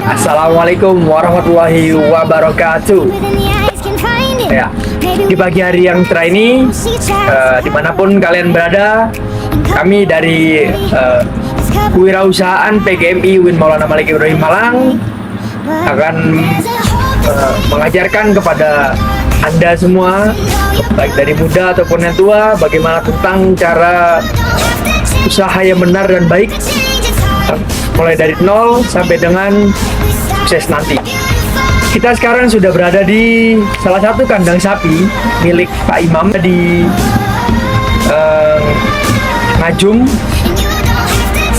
Assalamualaikum warahmatullahi wabarakatuh. Ya, di pagi hari yang cerah ini, dimanapun kalian berada, kami dari Kewirausahaan PGMI Win Maulana Malik Ibrahim Malang akan mengajarkan kepada Anda semua, baik dari muda ataupun yang tua, bagaimana tentang cara usaha yang benar dan baik, mulai dari nol sampai dengan sukses nanti. Kita sekarang sudah berada di salah satu kandang sapi milik Pak Imam di Ngajum,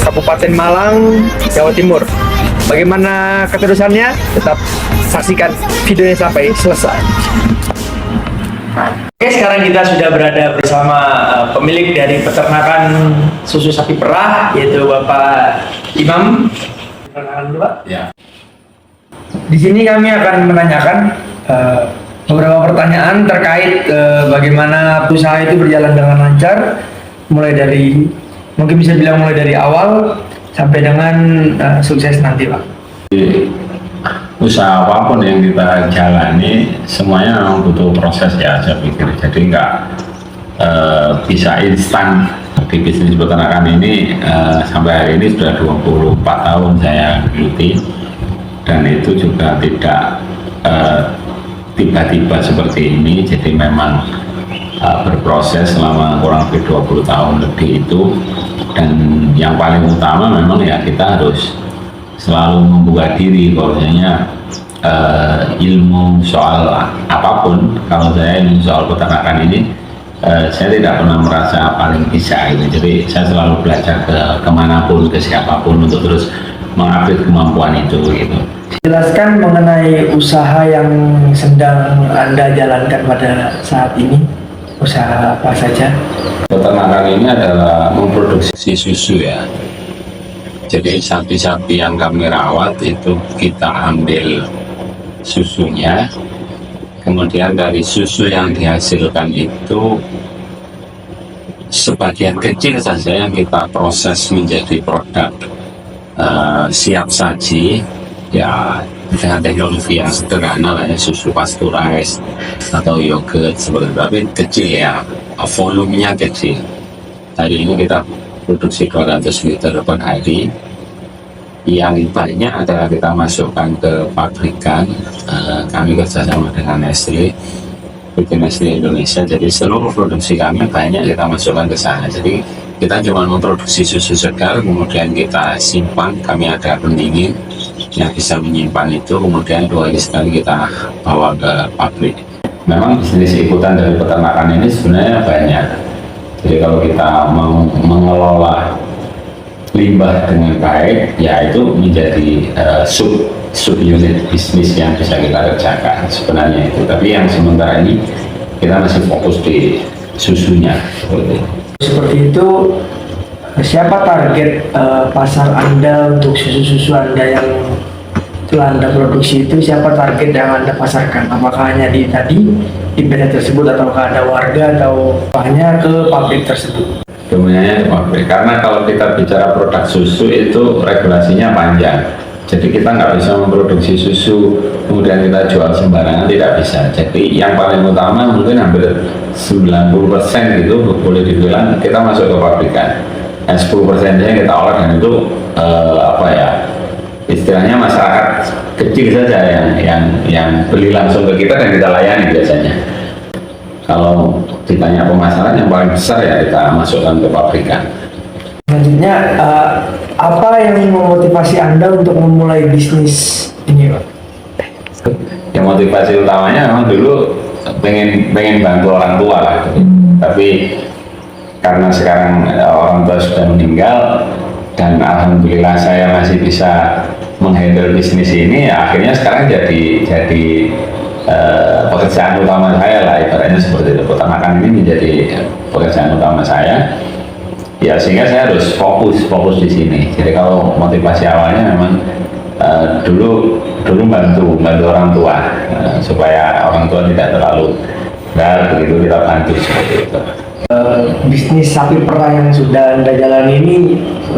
Kabupaten Malang, Jawa Timur. Bagaimana keterusannya? Tetap saksikan videonya sampai selesai. Oke, sekarang kita sudah berada bersama pemilik dari peternakan susu sapi perah, yaitu Bapak Imam. Perkenalkan dulu, Pak. Ya. Di sini kami akan menanyakan beberapa pertanyaan terkait bagaimana usaha itu berjalan dengan lancar, mulai dari mungkin bisa bilang mulai dari awal sampai dengan sukses nanti, Pak. Usaha apapun yang kita jalani semuanya memang butuh proses ya, saya pikir. Jadi nggak bisa instan. Di bisnis peternakan ini sampai hari ini sudah 24 tahun saya geluti, dan itu juga tidak tiba-tiba seperti ini. Jadi memang berproses selama kurang lebih 20 tahun lebih itu. Dan yang paling utama memang ya kita harus selalu membuka diri bahwasanya ilmu soal apapun, kalau saya ilmu soal peternakan ini saya tidak pernah merasa paling bisa gitu. Jadi saya selalu belajar kemanapun, ke siapapun untuk terus mengupgrade kemampuan itu gitu. Jelaskan mengenai usaha yang sedang Anda jalankan pada saat ini. Usaha apa saja? Peternakan ini adalah memproduksi susu ya. Jadi sapi-sapi yang kami rawat itu kita ambil susunya, kemudian dari susu yang dihasilkan itu sebagian kecil saja yang kita proses menjadi produk siap saji ya, dengan teknologi yang sederhana lah ya, susu pasteurized atau yogurt seperti itu, tapi kecil ya, volumenya kecil. Hari ini kita produksi 200 liter per hari. Yang banyak adalah kita masukkan ke pabrikan. Kami kerjasama dengan Nestle, bikin Nestle Indonesia. Jadi seluruh produksi kami banyak kita masukkan ke sana. Jadi kita cuma memproduksi susu segar, kemudian kita simpan. Kami ada pendingin yang bisa menyimpan itu, kemudian 2 hari sekali kita bawa ke pabrik. Memang bisnis ikutan dari peternakan ini sebenarnya banyak. Jadi kalau kita mau mengelola limbah dengan baik, ya itu menjadi sub unit bisnis yang bisa kita kerjakan sebenarnya itu. Tapi yang sementara ini kita masih fokus di susunya. Seperti itu. Siapa target pasar Anda untuk susu-susu Anda yang telah Anda produksi itu? Siapa target yang Anda pasarkan? Apakah hanya di PT tersebut, ataukah ada warga, atau hanya ke pabrik tersebut? Sebenarnya pabrik, karena kalau kita bicara produk susu itu regulasinya panjang. Jadi kita nggak bisa memproduksi susu kemudian kita jual sembarangan, tidak bisa. Jadi yang paling utama mungkin hampir 90% gitu boleh dibilang kita masuk ke pabrikan. 10% nya kita olah, dan itu istilahnya masyarakat kecil saja yang beli langsung ke kita dan kita layani biasanya. Kalau ditanya pemasaran yang paling besar ya kita masukkan ke pabrikan. Selanjutnya, apa yang memotivasi Anda untuk memulai bisnis ini, Pak? Yang motivasi utamanya memang dulu pengen bantu orang tua lah, tapi karena sekarang orang tua sudah meninggal dan alhamdulillah saya masih bisa menghandle bisnis ini, ya akhirnya sekarang jadi pekerjaan utama saya lah, ibaratnya seperti itu. Peternakan ini menjadi pekerjaan utama saya ya, sehingga saya harus fokus di sini. Jadi kalau motivasi awalnya memang dulu bantu orang tua, supaya orang tua tidak terlalu berat, begitu kita bantu seperti itu. Bisnis sapi perah yang sudah Anda jalani ini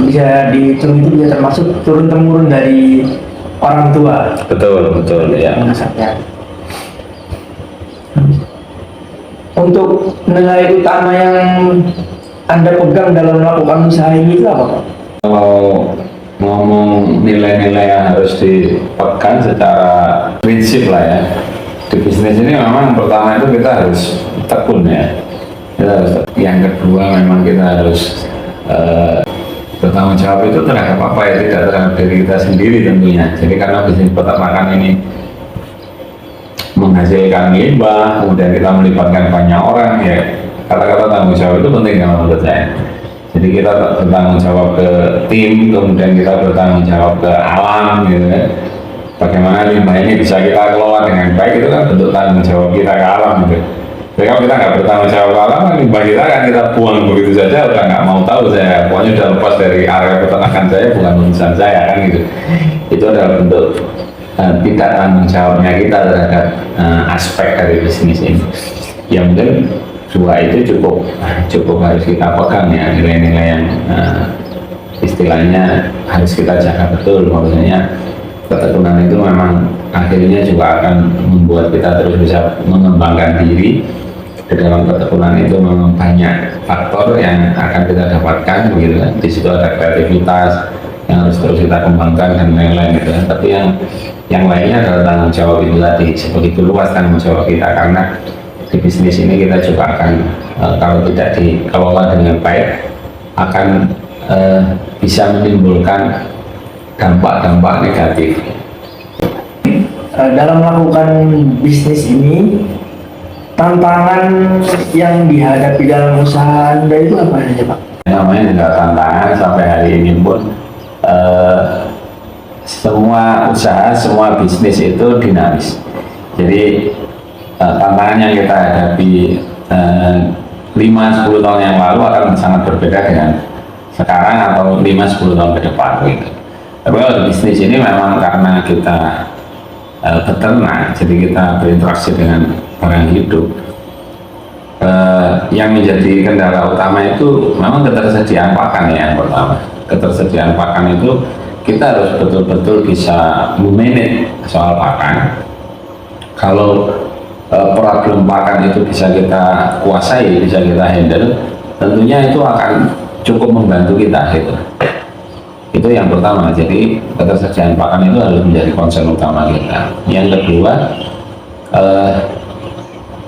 bisa dihitung itu bisa termasuk turun-temurun dari orang tua. Betul, betul ya. Masaknya. Untuk nilai utama yang Anda pegang dalam melakukan usaha ini itu apa, Pak? Kalau ngomong nilai-nilai yang harus dipegang secara prinsip lah ya, di bisnis ini memang pertama itu kita harus tekun ya. Yang kedua memang kita harus bertanggung jawab itu terhadap apa ya, tidak terhadap diri kita sendiri tentunya. Jadi karena bisnis peternakan ini menghasilkan limbah, kemudian kita melibatkan banyak orang ya, kata-kata tanggung jawab itu penting kalau menurut saya. Jadi kita bertanggung jawab ke tim, kemudian kita bertanggung jawab ke alam gitu kan. Bagaimana limbah ini bisa kita kelola dengan baik, itu kan bentuk tanggung jawab kita ke alam gitu. Jadi kalau kita nggak bertanggung jawab ke alam, limbah kita kan kita buang begitu saja, udah nggak mau tahu saya, pokoknya udah lepas dari area peternakan saya, bukan urusan saya kan gitu. Itu adalah bentuk tidak tanggung jawabnya kita terhadap aspek dari bisnis ini. Yang mungkin dua itu cukup harus kita pegang ya, nilai-nilai yang istilahnya harus kita jaga betul. Maksudnya ketekunan itu memang akhirnya juga akan membuat kita terus bisa mengembangkan diri. Di dalam ketekunan itu memang banyak faktor yang akan kita dapatkan begitu kan. Di situ ada kreativitas yang harus terus kita kembangkan dan lain-lain gitu kan. Tapi yang lainnya adalah tanggung jawab itu tadi, sebegitu luas tanggung jawab kita, karena di bisnis ini kita juga akan kalau tidak dikelola dengan baik akan bisa menimbulkan dampak-dampak negatif. Dalam melakukan bisnis ini, tantangan yang dihadapi dalam usaha Anda itu apa saja, Pak? Namanya juga tantangan sampai hari ini pun semua usaha, semua bisnis itu dinamis. Jadi tantangan yang kita hadapi 5-10 tahun yang lalu akan sangat berbeda dengan sekarang atau 5-10 tahun ke depan gitu. Tapi kalau bisnis ini memang karena kita beternak, jadi kita berinteraksi dengan barang hidup, yang menjadi kendala utama itu memang ketersediaan pakan ya. Yang pertama, ketersediaan pakan itu kita harus betul-betul bisa memanage soal pakan. Kalau problem pakan itu bisa kita kuasai, bisa kita handle, tentunya itu akan cukup membantu kita gitu. Itu yang pertama. Jadi ketersediaan pakan itu harus menjadi concern utama kita. Yang kedua,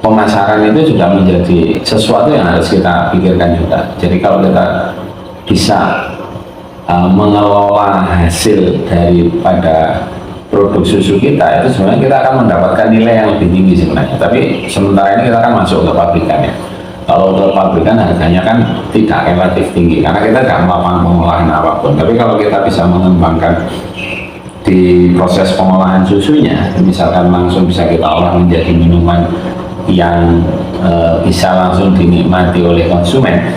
pemasaran itu juga menjadi sesuatu yang harus kita pikirkan juga. Jadi kalau kita bisa mengelola hasil daripada produk susu kita, itu sebenarnya kita akan mendapatkan nilai yang lebih tinggi sebenarnya. Tapi sementara ini kita akan masuk ke pabrikan ya. Kalau ke pabrikan harganya kan tidak relatif tinggi karena kita tidak melakukan pengolahan apapun. Tapi kalau kita bisa mengembangkan di proses pengolahan susunya, misalkan langsung bisa kita olah menjadi minuman yang bisa langsung dinikmati oleh konsumen,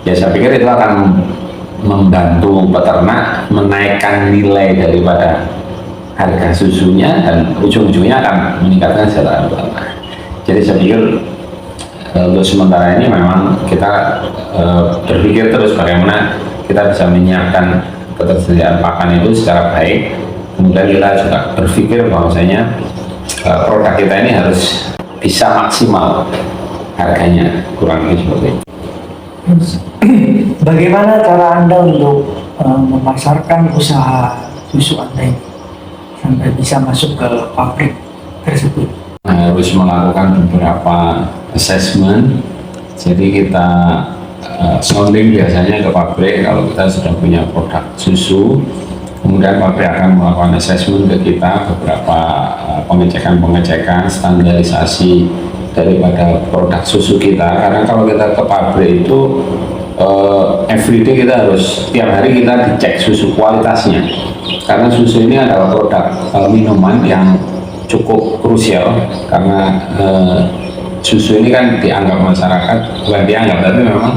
ya saya pikir itu akan membantu peternak menaikkan nilai daripada harga susunya dan ujung-ujungnya akan meningkatkan kesejahteraan peternak. Jadi saya pikir untuk sementara ini memang kita berpikir terus bagaimana kita bisa menyiapkan ketersediaan pakan itu secara baik. Kemudian kita juga berpikir bahwasanya produk kita ini harus bisa maksimal harganya, kurang lebih seperti itu. Bagaimana cara Anda untuk memasarkan usaha susu Anda ini sampai bisa masuk ke pabrik tersebut? Harus melakukan beberapa assessment. Jadi kita sounding biasanya ke pabrik kalau kita sudah punya produk susu, kemudian pabrik akan melakukan assessment ke kita, beberapa pengecekan standarisasi daripada produk susu kita. Karena kalau kita ke pabrik itu everyday kita harus, tiap hari kita dicek susu kualitasnya, karena susu ini adalah produk minuman yang cukup krusial. Karena susu ini kan dianggap masyarakat, bukan dianggap tapi memang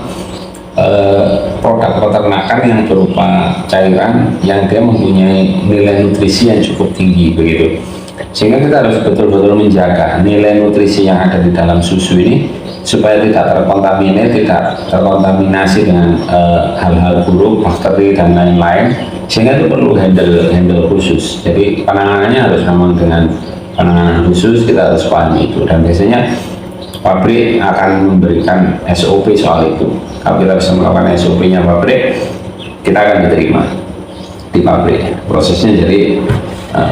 produk peternakan yang berupa cairan yang dia mempunyai nilai nutrisi yang cukup tinggi begitu, sehingga kita harus betul-betul menjaga nilai nutrisi yang ada di dalam susu ini supaya tidak terkontaminasi dengan hal-hal buruk, bakteri dan lain-lain sehingga itu perlu handle khusus. Jadi penanganannya harus memang dengan penanganan khusus, kita harus pahami itu, dan biasanya pabrik akan memberikan SOP soal itu. Kalau kita bisa melakukan SOP-nya pabrik, kita akan diterima di pabrik. Prosesnya jadi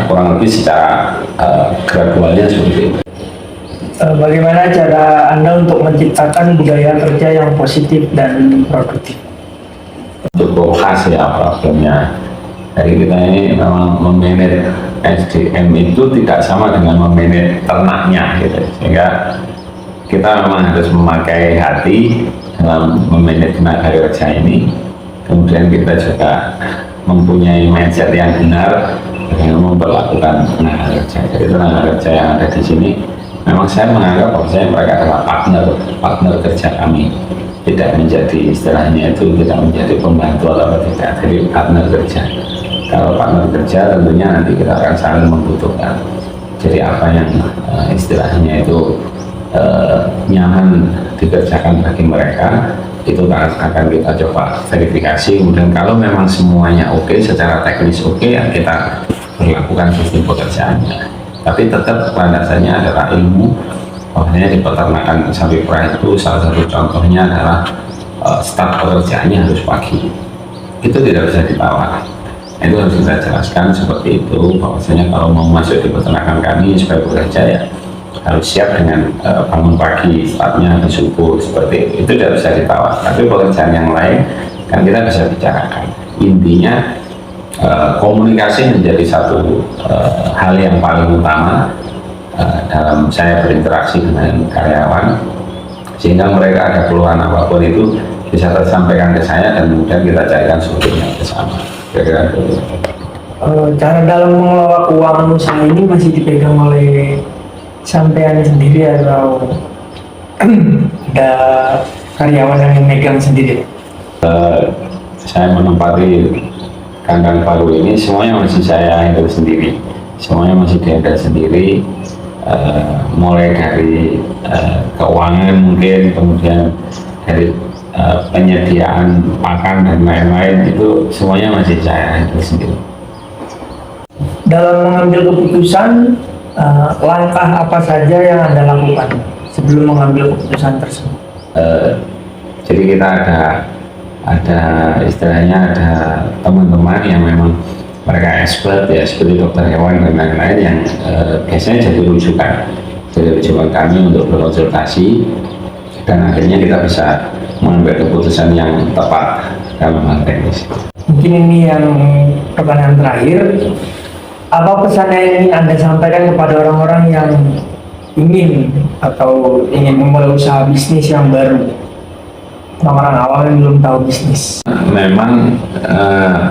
kurang lebih secara gradualnya seperti itu. Bagaimana cara Anda untuk menciptakan budaya kerja yang positif dan produktif? Cukup khas ya problemnya. Jadi kita ini memang memanage SDM itu tidak sama dengan memanage ternaknya gitu. Sehingga kita memang harus memakai hati dalam memanage tenaga kerja ini. Kemudian kita juga mempunyai mindset yang benar dengan memperlakukan tenaga kerja. Jadi tenaga kerja yang ada di sini memang saya menganggap bahwa mereka adalah partner kerja kami, tidak menjadi istilahnya itu tidak menjadi pembantu atau tidak, jadi partner kerja. Kalau partner kerja tentunya nanti kita akan saling membutuhkan. Jadi apa yang istilahnya itu nyaman dikerjakan bagi mereka itu akan kita coba verifikasi. Kemudian kalau memang semuanya oke, secara teknis oke, ya kita berlakukan sistem pekerjaannya. Tapi tetap landasannya adalah ilmu. Makanya di peternakan sapi perah itu salah satu contohnya adalah start pekerjaannya harus pagi. Itu tidak bisa ditawar. Itu harus kita jelaskan seperti itu, bahwasanya kalau mau masuk di peternakan kami supaya bekerja ya harus siap dengan bangun pagi, startnya di subuh seperti itu. Itu tidak bisa ditawar. Tapi pekerjaan yang lain kan kita bisa bicarakan. Intinya komunikasi menjadi satu hal yang paling utama dalam saya berinteraksi dengan karyawan, sehingga mereka ada keluhan apapun itu bisa tersampaikan ke saya dan kemudian kita carikan solusinya bersama. Kira-kira itu. Cara dalam mengelola keuangan usaha ini masih dipegang oleh sampean sendiri atau ada karyawan yang memegang sendiri? Saya menempati kandang baru ini semuanya masih saya handle sendiri, semuanya masih dihandle sendiri, mulai dari keuangan mungkin, kemudian dari penyediaan pakan dan lain-lain, itu semuanya masih saya handle sendiri. Dalam mengambil keputusan, langkah apa saja yang Anda lakukan sebelum mengambil keputusan tersebut? Jadi kita ada istilahnya ada teman-teman yang memang mereka expert ya, seperti dokter hewan dan lain-lain yang biasanya jadi rujukan kami untuk berkonsultasi, dan akhirnya kita bisa mengambil keputusan yang tepat dalam hal teknis. Mungkin ini yang pertanyaan terakhir, apa pesan yang ingin Anda sampaikan kepada orang-orang yang ingin atau ingin memulai usaha bisnis yang baru, orang-orang awam yang belum tahu bisnis? Memang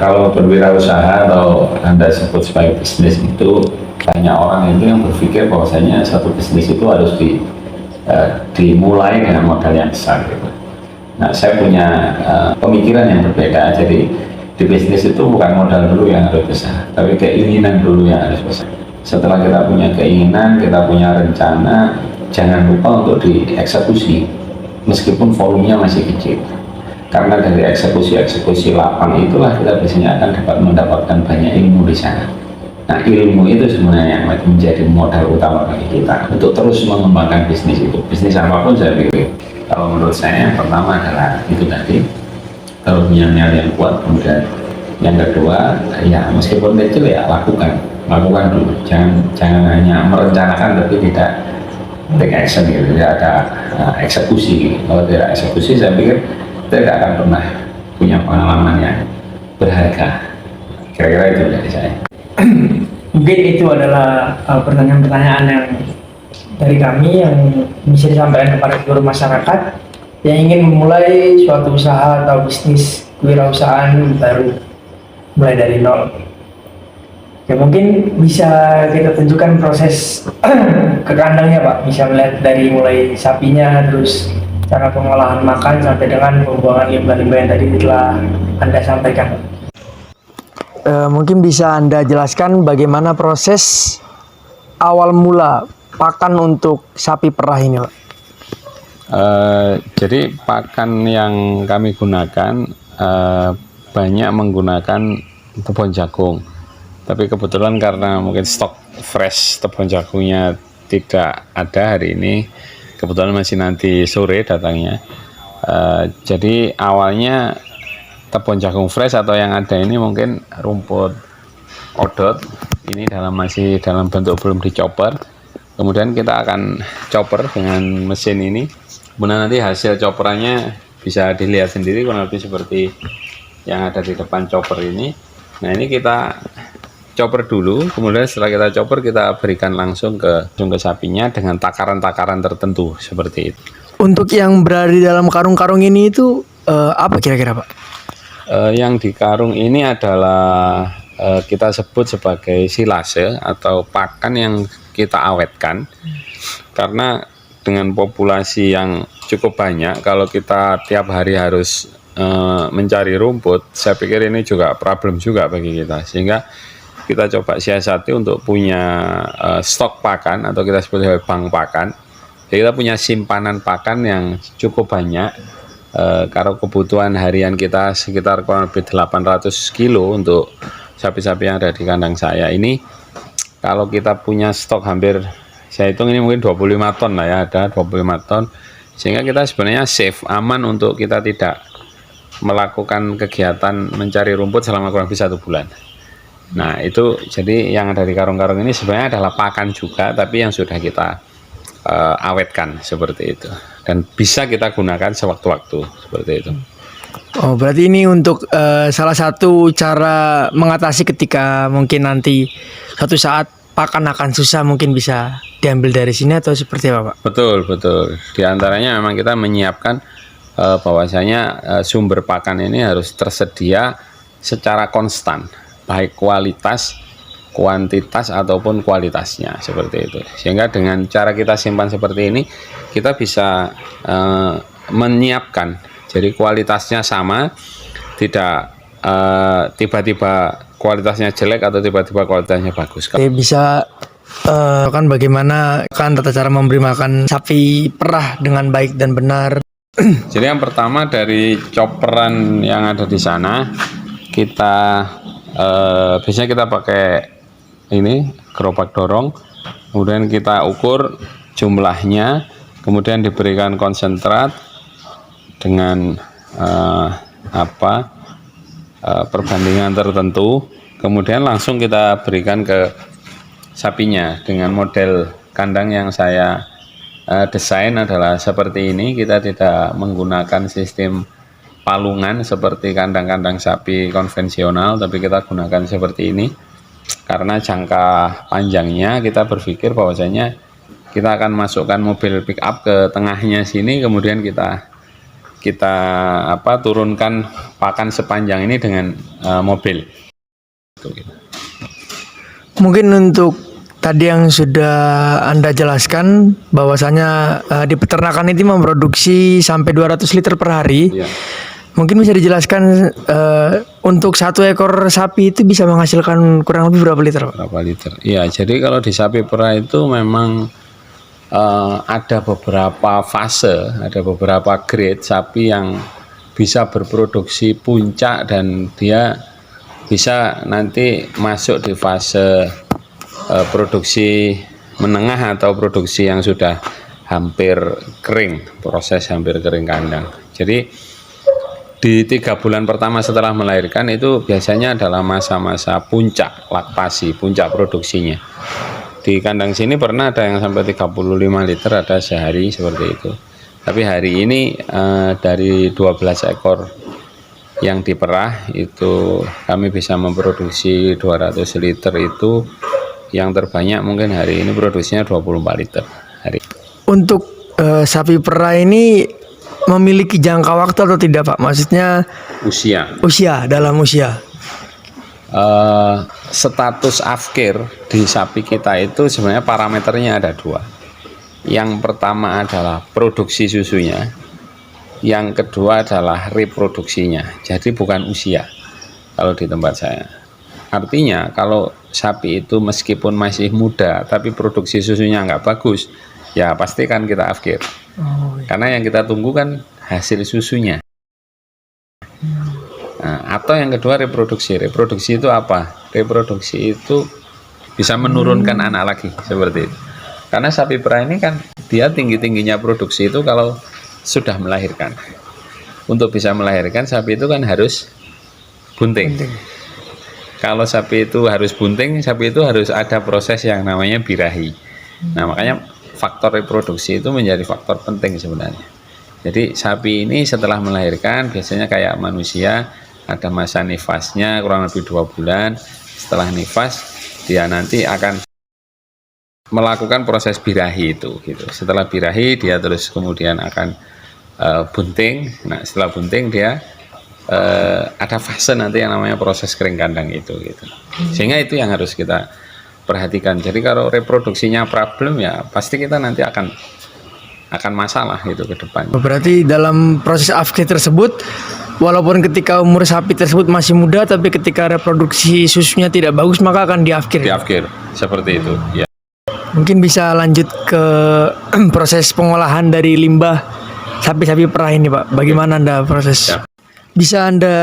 kalau berwirausaha atau Anda sebut sebagai bisnis itu, banyak orang itu yang berpikir bahwasanya satu bisnis itu harus dimulai dengan modal yang besar gitu. Nah, saya punya pemikiran yang berbeda. Jadi di bisnis itu bukan modal dulu yang harus besar, tapi keinginan dulu yang harus besar. Setelah kita punya keinginan, kita punya rencana, jangan lupa untuk dieksekusi meskipun volumenya masih kecil. Karena dari eksekusi lapang itulah kita biasanya akan dapat mendapatkan banyak ilmu di sana. Nah, ilmu itu sebenarnya yang menjadi modal utama bagi kita untuk terus mengembangkan bisnis itu. Bisnis apapun saya pikir, kalau menurut saya yang pertama adalah itu tadi, kalau punya niat yang kuat. Kemudian yang kedua, ya meskipun kecil ya lakukan dulu. Jangan hanya merencanakan tapi tidak take action gitu, tidak ada eksekusi gitu. Kalau tidak eksekusi, saya pikir kita tidak akan pernah punya pengalaman yang berharga. Kira-kira itu dari saya. Mungkin itu adalah pertanyaan-pertanyaan yang dari kami yang bisa disampaikan kepada seluruh masyarakat yang ingin memulai suatu usaha atau bisnis kewirausahaan baru, mulai dari nol. Ya mungkin bisa kita tunjukkan proses ke kandangnya Pak, bisa melihat dari mulai sapinya, terus cara pengolahan makan sampai dengan pembuangan limbah-limbah yang tadi telah Anda sampaikan. Mungkin bisa Anda jelaskan bagaimana proses awal mula pakan untuk sapi perah ini Pak? Jadi pakan yang kami gunakan banyak menggunakan tepung jagung. Tapi kebetulan karena mungkin stok fresh tepung jagungnya tidak ada hari ini, kebetulan masih nanti sore datangnya. Jadi awalnya tepung jagung fresh atau yang ada ini mungkin rumput odot, ini masih dalam bentuk belum dicopper. Kemudian kita akan chopper dengan mesin ini, kemudian nanti hasil chopperannya bisa dilihat sendiri kurang lebih seperti yang ada di depan chopper ini. Nah, ini kita chopper dulu, kemudian setelah kita chopper kita berikan langsung ke sapinya dengan takaran-takaran tertentu seperti itu. Untuk yang berada di dalam karung-karung ini itu apa kira-kira Pak? Yang di karung ini adalah kita sebut sebagai silase atau pakan yang kita awetkan, karena dengan populasi yang cukup banyak, kalau kita tiap hari harus mencari rumput, saya pikir ini juga problem juga bagi kita, sehingga kita coba siasati untuk punya stok pakan atau kita sebut sebagai bank pakan. Jadi kita punya simpanan pakan yang cukup banyak. Kalau kebutuhan harian kita sekitar kurang lebih 800 kilo untuk sapi-sapi yang ada di kandang saya ini. Kalau kita punya stok hampir, saya hitung ini mungkin 25 ton lah ya, ada 25 ton. Sehingga kita sebenarnya safe, aman untuk kita tidak melakukan kegiatan mencari rumput selama kurang lebih 1 bulan. Nah, itu jadi yang ada di karung-karung ini sebenarnya adalah pakan juga, tapi yang sudah kita awetkan seperti itu. Dan bisa kita gunakan sewaktu-waktu seperti itu. Oh, berarti ini untuk salah satu cara mengatasi ketika mungkin nanti suatu saat pakan akan susah, mungkin bisa diambil dari sini atau seperti apa Pak? Betul, betul. Di antaranya memang kita menyiapkan bahwasanya sumber pakan ini harus tersedia secara konstan, baik kualitas, kuantitas ataupun kualitasnya seperti itu. Sehingga dengan cara kita simpan seperti ini, kita bisa menyiapkan, jadi kualitasnya sama, tidak tiba-tiba kualitasnya jelek atau tiba-tiba kualitasnya bagus. Bisa kan bagaimana kan tata cara memberi makan sapi perah dengan baik dan benar. Jadi yang pertama dari chopperan yang ada di sana, kita biasanya kita pakai ini gerobak dorong, kemudian kita ukur jumlahnya, kemudian diberikan konsentrat dengan perbandingan tertentu, kemudian langsung kita berikan ke sapinya dengan model kandang yang saya desain adalah seperti ini. Kita tidak menggunakan sistem palungan seperti kandang-kandang sapi konvensional, tapi kita gunakan seperti ini. Karena jangka panjangnya kita berpikir bahwasanya kita akan masukkan mobil pick up ke tengahnya sini, kemudian kita turunkan pakan sepanjang ini dengan mobil. Mungkin untuk tadi yang sudah Anda jelaskan bahwasanya di peternakan itu memproduksi sampai 200 liter per hari. Ya. Mungkin bisa dijelaskan untuk 1 ekor sapi itu bisa menghasilkan kurang lebih berapa liter Pak? Berapa liter? Iya, jadi kalau di sapi perah itu memang ada beberapa fase, ada beberapa grade sapi yang bisa berproduksi puncak dan dia bisa nanti masuk di fase produksi menengah atau produksi yang sudah hampir kering, proses hampir kering kandang. Jadi di 3 bulan pertama setelah melahirkan itu biasanya adalah masa-masa puncak laktasi, puncak produksinya. Di kandang sini pernah ada yang sampai 35 liter ada sehari seperti itu. Tapi hari ini dari 12 ekor yang diperah itu kami bisa memproduksi 200 liter itu, yang terbanyak mungkin hari ini produksinya 24 liter hari. Untuk sapi perah ini memiliki jangka waktu atau tidak Pak? Maksudnya dalam usia. Status afkir di sapi kita itu sebenarnya parameternya ada 2. Yang pertama adalah produksi susunya, yang kedua adalah reproduksinya. Jadi bukan usia kalau di tempat saya. Artinya kalau sapi itu meskipun masih muda tapi produksi susunya nggak bagus, ya pasti kan kita afkir. Karena yang kita tunggu kan hasil susunya. Nah, atau yang kedua reproduksi. Reproduksi itu apa? Reproduksi itu bisa menurunkan anak lagi seperti itu. Karena sapi perah ini kan dia tingginya produksi itu kalau sudah melahirkan. Untuk bisa melahirkan sapi itu kan harus bunting. Kalau sapi itu harus bunting, sapi itu harus ada proses yang namanya birahi. Nah, makanya faktor reproduksi itu menjadi faktor penting sebenarnya. Jadi sapi ini setelah melahirkan biasanya kayak manusia, ada masa nifasnya kurang lebih 2 bulan. Setelah nifas dia nanti akan melakukan proses birahi itu gitu. Setelah birahi dia terus kemudian akan bunting. Nah, setelah bunting dia ada fase nanti yang namanya proses kering kandang itu gitu. Sehingga itu yang harus kita perhatikan. Jadi kalau reproduksinya problem ya pasti kita nanti akan masalah gitu ke depan. Berarti dalam proses afkir tersebut, walaupun ketika umur sapi tersebut masih muda, tapi ketika reproduksi susunya tidak bagus maka akan diafkir. Diafkir seperti itu. Ya. Mungkin bisa lanjut ke proses pengolahan dari limbah sapi-sapi perah ini, Pak. Bagaimana Anda proses? Ya. Bisa Anda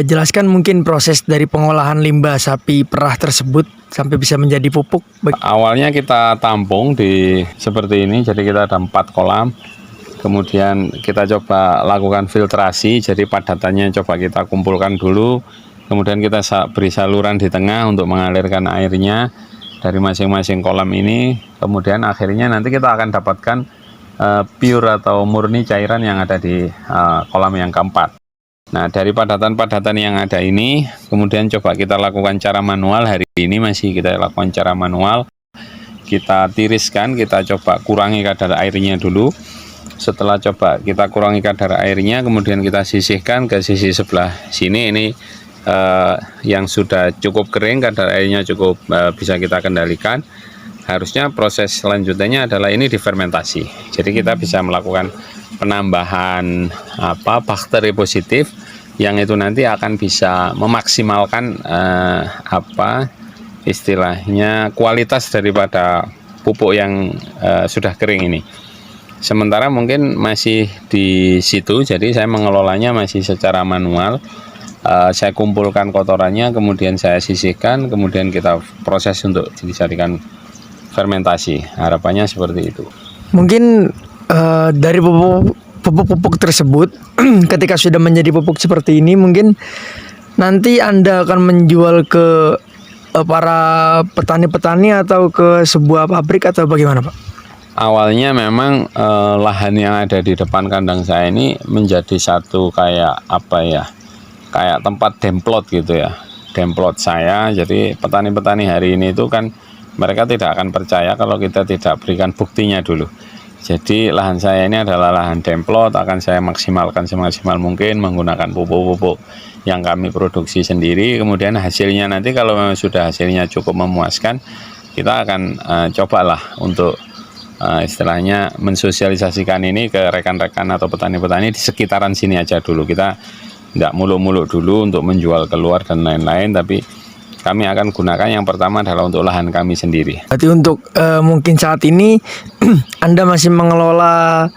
jelaskan mungkin proses dari pengolahan limbah sapi perah tersebut sampai bisa menjadi pupuk? Awalnya kita tampung di seperti ini, jadi kita ada 4 kolam. Kemudian kita coba lakukan filtrasi, jadi padatannya coba kita kumpulkan dulu. Kemudian kita beri saluran di tengah untuk mengalirkan airnya dari masing-masing kolam ini. Kemudian akhirnya nanti kita akan dapatkan pure atau murni cairan yang ada di kolam yang keempat. Nah, dari padatan-padatan yang ada ini, kemudian coba kita lakukan cara manual. Hari ini masih kita lakukan cara manual. Kita tiriskan, kita coba kurangi kadar airnya dulu. Setelah coba kita kurangi kadar airnya, kemudian kita sisihkan ke sisi sebelah sini. Ini yang sudah cukup kering, kadar airnya cukup bisa kita kendalikan. Harusnya proses selanjutnya adalah ini difermentasi. Jadi kita bisa melakukan penambahan bakteri positif yang itu nanti akan bisa memaksimalkan istilahnya kualitas daripada pupuk yang sudah kering ini. Sementara mungkin masih di situ, jadi saya mengelolanya masih secara manual. Saya kumpulkan kotorannya, kemudian saya sisihkan, kemudian kita proses untuk dijadikan fermentasi. Harapannya seperti itu. Mungkin dari pupuk-pupuk tersebut ketika sudah menjadi pupuk seperti ini, mungkin nanti Anda akan menjual ke para petani-petani atau ke sebuah pabrik atau bagaimana, Pak? Awalnya memang lahan yang ada di depan kandang saya ini menjadi satu kayak kayak tempat demplot gitu ya, demplot saya. Jadi petani-petani hari ini itu kan mereka tidak akan percaya kalau kita tidak berikan buktinya dulu. Jadi lahan saya ini adalah lahan demplot, akan saya maksimalkan semaksimal mungkin menggunakan pupuk-pupuk yang kami produksi sendiri. Kemudian hasilnya nanti kalau memang sudah hasilnya cukup memuaskan, kita akan cobalah untuk istilahnya mensosialisasikan ini ke rekan-rekan atau petani-petani di sekitaran sini aja dulu. Kita tidak muluk-muluk dulu untuk menjual keluar dan lain-lain, tapi kami akan gunakan yang pertama adalah untuk lahan kami sendiri. Berarti untuk mungkin saat ini Anda masih mengelola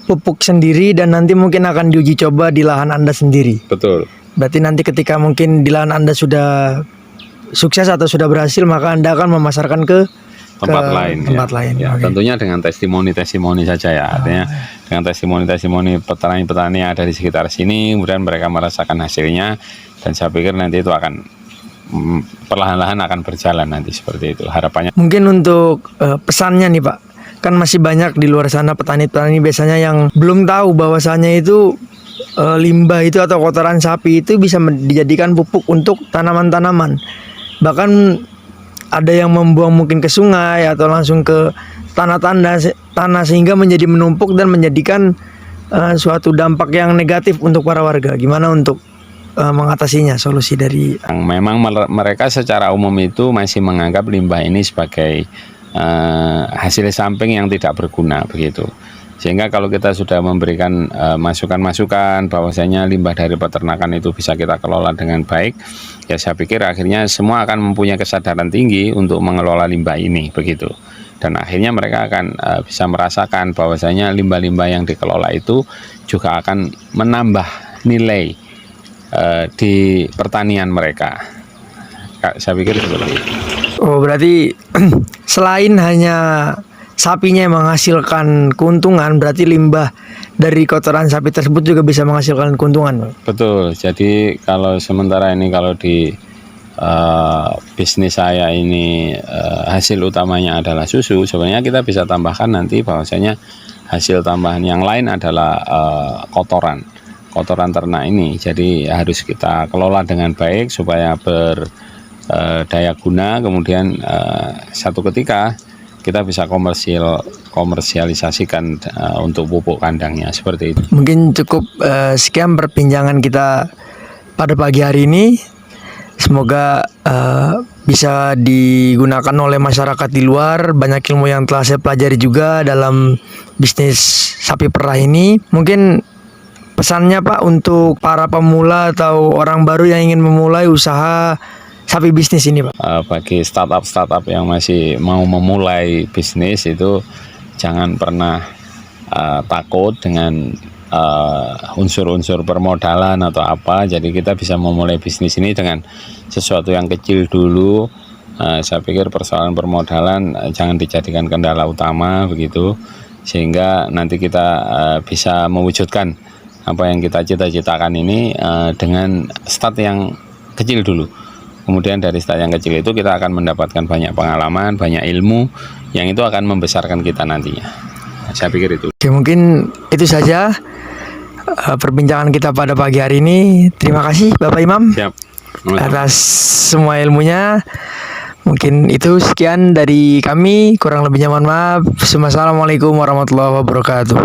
pupuk sendiri dan nanti mungkin akan diuji coba di lahan Anda sendiri. Betul. Berarti nanti ketika mungkin di lahan Anda sudah sukses atau sudah berhasil, maka Anda akan memasarkan ke tempat lain. Tempat lain. Ya, Okay. tentunya dengan testimoni-testimoni saja ya. Artinya dengan testimoni-testimoni petani-petani yang ada di sekitar sini, kemudian mereka merasakan hasilnya, dan saya pikir nanti itu akan perlahan-lahan akan berjalan nanti seperti itu harapannya. Mungkin untuk pesannya nih Pak, kan masih banyak di luar sana petani-petani biasanya yang belum tahu bahwasanya itu limbah itu atau kotoran sapi itu bisa dijadikan pupuk untuk tanaman-tanaman. Bahkan ada yang membuang mungkin ke sungai atau langsung ke tanah sehingga menjadi menumpuk dan menjadikan suatu dampak yang negatif untuk para warga. Gimana untuk mengatasinya, solusi dari memang mereka secara umum itu masih menganggap limbah ini sebagai hasil samping yang tidak berguna begitu. Sehingga kalau kita sudah memberikan masukan-masukan bahwasanya limbah dari peternakan itu bisa kita kelola dengan baik, ya saya pikir akhirnya semua akan mempunyai kesadaran tinggi untuk mengelola limbah ini begitu. Dan akhirnya mereka akan bisa merasakan bahwasanya limbah-limbah yang dikelola itu juga akan menambah nilai di pertanian mereka. Saya pikir seperti itu. Oh, berarti selain hanya sapinya yang menghasilkan keuntungan, berarti limbah dari kotoran sapi tersebut juga bisa menghasilkan keuntungan, Pak? Betul. Jadi kalau sementara ini kalau di bisnis saya ini hasil utamanya adalah susu, sebenarnya kita bisa tambahkan nanti bahwasanya hasil tambahan yang lain adalah kotoran ternak ini. Jadi harus kita kelola dengan baik supaya berdaya guna, kemudian satu ketika kita bisa komersialisasikan untuk pupuk kandangnya, seperti itu. Mungkin cukup sekian perbincangan kita pada pagi hari ini. Semoga bisa digunakan oleh masyarakat di luar. Banyak ilmu yang telah saya pelajari juga dalam bisnis sapi perah ini. Mungkin pesannya Pak untuk para pemula atau orang baru yang ingin memulai usaha sapi bisnis ini, Pak? Bagi startup yang masih mau memulai bisnis itu jangan pernah takut dengan unsur-unsur permodalan atau apa. Jadi kita bisa memulai bisnis ini dengan sesuatu yang kecil dulu. Saya pikir persoalan permodalan jangan dijadikan kendala utama begitu, sehingga nanti kita bisa mewujudkan apa yang kita cita-citakan ini dengan start yang kecil dulu. Kemudian dari start yang kecil itu kita akan mendapatkan banyak pengalaman, banyak ilmu yang itu akan membesarkan kita nantinya. Saya pikir itu. Oke, mungkin itu saja perbincangan kita pada pagi hari ini. Terima kasih Bapak Imam. Siap. Atas semua ilmunya. Mungkin itu sekian dari kami, kurang lebihnya mohon maaf. Assalamualaikum warahmatullahi wabarakatuh.